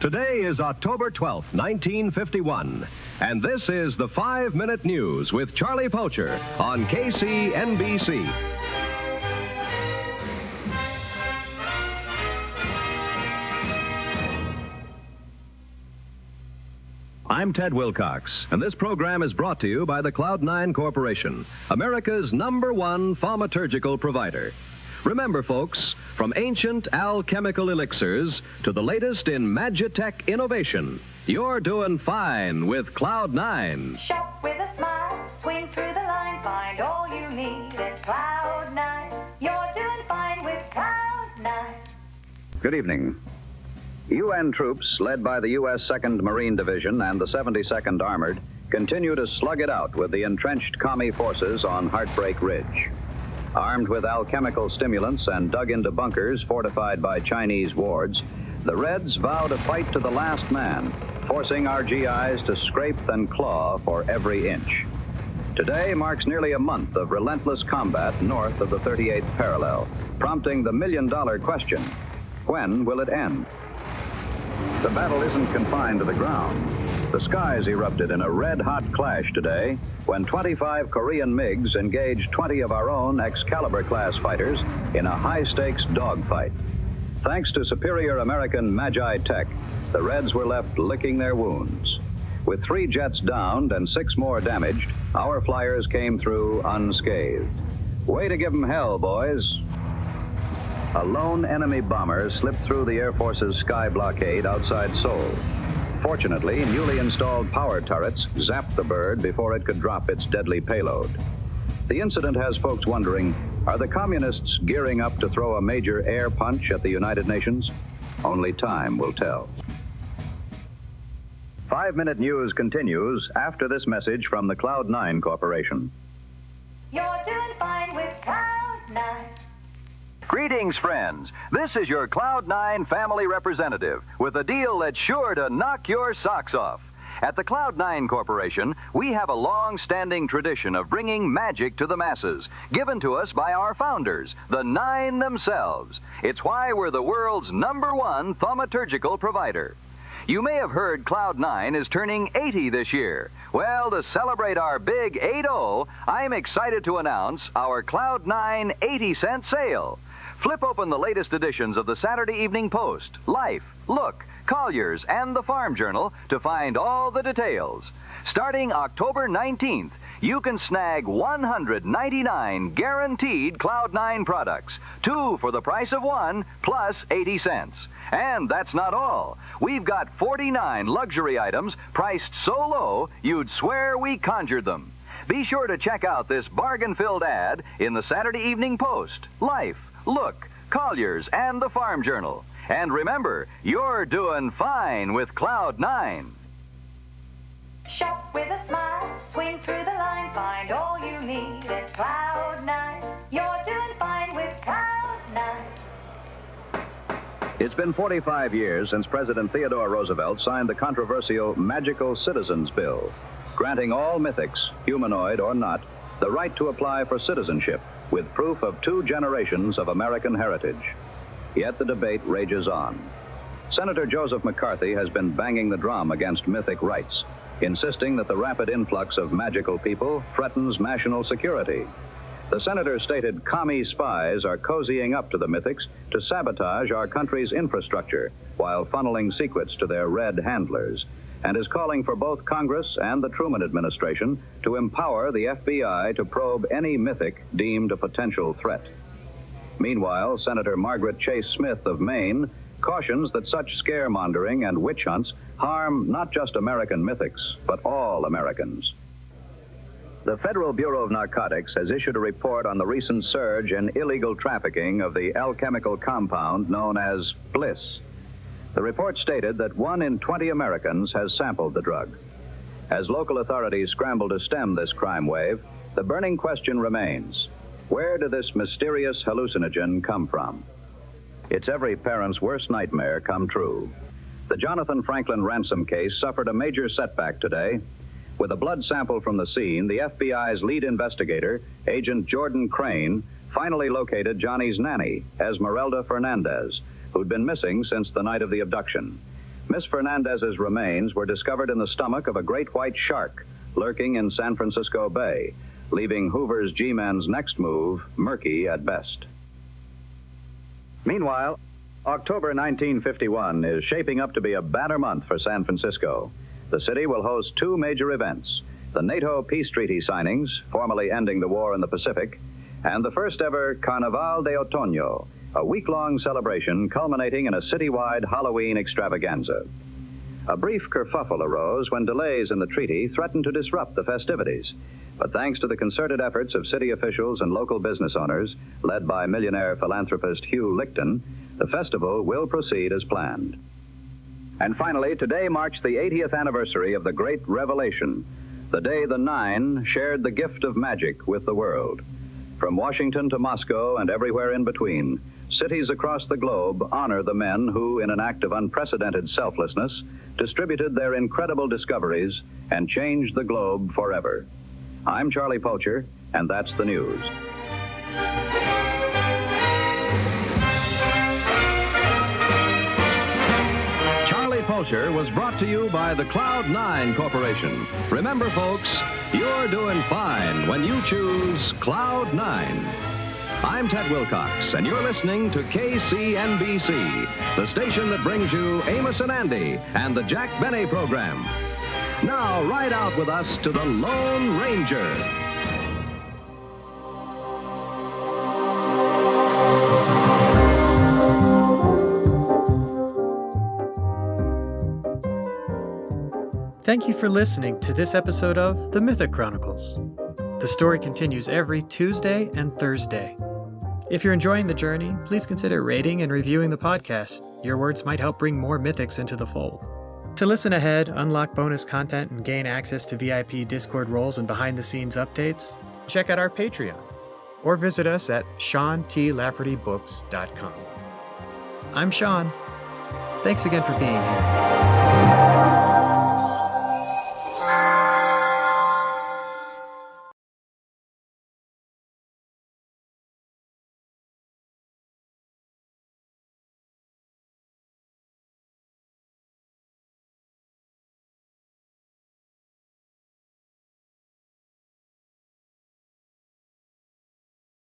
Today is October 12th, 1951, and this is the 5-Minute News with Charlie Pulcher on KCNBC. I'm Ted Wilcox, and this program is brought to you by the Cloud9 Corporation, America's #1 thaumaturgical provider. Remember, folks, from ancient alchemical elixirs to the latest in magi-tech innovation, you're doing fine with Cloud9. Shop with a smile, swing through the line, find all you need at Cloud9. You're doing fine with Cloud9. Good evening. UN troops, led by the U.S. 2nd Marine Division and the 72nd Armored, continue to slug it out with the entrenched commie forces on Heartbreak Ridge. Armed with alchemical stimulants and dug into bunkers fortified by Chinese wards, the Reds vow to fight to the last man, forcing our GIs to scrape and claw for every inch. Today marks nearly a month of relentless combat north of the 38th parallel, prompting the million-dollar question: when will it end? The battle isn't confined to the ground. The skies erupted in a red-hot clash today when 25 Korean MiGs engaged 20 of our own Excalibur-class fighters in a high-stakes dogfight. Thanks to superior American magi-tech, the Reds were left licking their wounds. With 3 jets downed and 6 more damaged, our flyers came through unscathed. Way to give 'em hell, boys. A lone enemy bomber slipped through the Air Force's sky blockade outside Seoul. Fortunately, newly installed power turrets zapped the bird before it could drop its deadly payload. The incident has folks wondering, are the communists gearing up to throw a major air punch at the United Nations? Only time will tell. 5-Minute News continues after this message from the Cloud9 Corporation. You're doing fine with Cloud9. Greetings, friends. This is your Cloud9 family representative with a deal that's sure to knock your socks off. At the Cloud9 Corporation, we have a long-standing tradition of bringing magic to the masses, given to us by our founders, the Nine themselves. It's why we're the world's #1 thaumaturgical provider. You may have heard Cloud9 is turning 80 this year. Well, to celebrate our big 80, I'm excited to announce our Cloud9 80-cent sale. Flip open the latest editions of the Saturday Evening Post, Life, Look, Collier's, and the Farm Journal to find all the details. Starting October 19th, you can snag 199 guaranteed Cloud9 products, 2 for the price of 1 plus 80 cents. And that's not all. We've got 49 luxury items priced so low you'd swear we conjured them. Be sure to check out this bargain-filled ad in the Saturday Evening Post, Life, Look, Collier's, and the Farm Journal. And remember, you're doing fine with Cloud9. Shop with a smile, swing through the line, find all you need at Cloud9. You're doing fine with Cloud9. It's been 45 years since President Theodore Roosevelt signed the controversial Magical Citizens Bill, granting all mythics, humanoid or not, the right to apply for citizenship with proof of 2 generations of American heritage. Yet the debate rages on. Senator Joseph McCarthy has been banging the drum against mythic rights, insisting that the rapid influx of magical people threatens national security. The senator stated commie spies are cozying up to the mythics to sabotage our country's infrastructure while funneling secrets to their red handlers, and is calling for both Congress and the Truman administration to empower the FBI to probe any mythic deemed a potential threat. Meanwhile, Senator Margaret Chase Smith of Maine cautions that such scaremongering and witch hunts harm not just American mythics, but all Americans. The Federal Bureau of Narcotics has issued a report on the recent surge in illegal trafficking of the alchemical compound known as Bliss. The report stated that 1 in 20 Americans has sampled the drug. As local authorities scramble to stem this crime wave, the burning question remains: where did this mysterious hallucinogen come from? It's every parent's worst nightmare come true. The Jonathan Franklin ransom case suffered a major setback today. With a blood sample from the scene, the FBI's lead investigator, Agent Jordan Crane, finally located Johnny's nanny, Esmeralda Fernandez, who'd been missing since the night of the abduction. Miss Fernandez's remains were discovered in the stomach of a great white shark lurking in San Francisco Bay, leaving Hoover's G-Men's next move murky at best. Meanwhile, October 1951 is shaping up to be a banner month for San Francisco. The city will host two major events: the NATO peace treaty signings, formally ending the war in the Pacific, and the first ever Carnaval de Otoño, a week-long celebration culminating in a citywide Halloween extravaganza. A brief kerfuffle arose when delays in the treaty threatened to disrupt the festivities. But thanks to the concerted efforts of city officials and local business owners, led by millionaire philanthropist Hugh Lichten, the festival will proceed as planned. And finally, today marks the 80th anniversary of the Great Revelation, the day the Nine shared the gift of magic with the world. From Washington to Moscow and everywhere in between, cities across the globe honor the men who, in an act of unprecedented selflessness, distributed their incredible discoveries and changed the globe forever. I'm Charlie Pulcher, and that's the news. Charlie Pulcher was brought to you by the Cloud 9 Corporation. Remember, folks, you're doing fine when you choose Cloud 9. I'm Ted Wilcox, and you're listening to KCNBC, the station that brings you Amos and Andy and the Jack Benny program. Now, ride out with us to the Lone Ranger. Thank you for listening to this episode of The Mythic Chronicles. The story continues every Tuesday and Thursday. If you're enjoying the journey, please consider rating and reviewing the podcast. Your words might help bring more mythics into the fold. To listen ahead, unlock bonus content, and gain access to VIP Discord roles and behind-the-scenes updates, check out our Patreon or visit us at SeanTLaffertyBooks.com. I'm Sean. Thanks again for being here.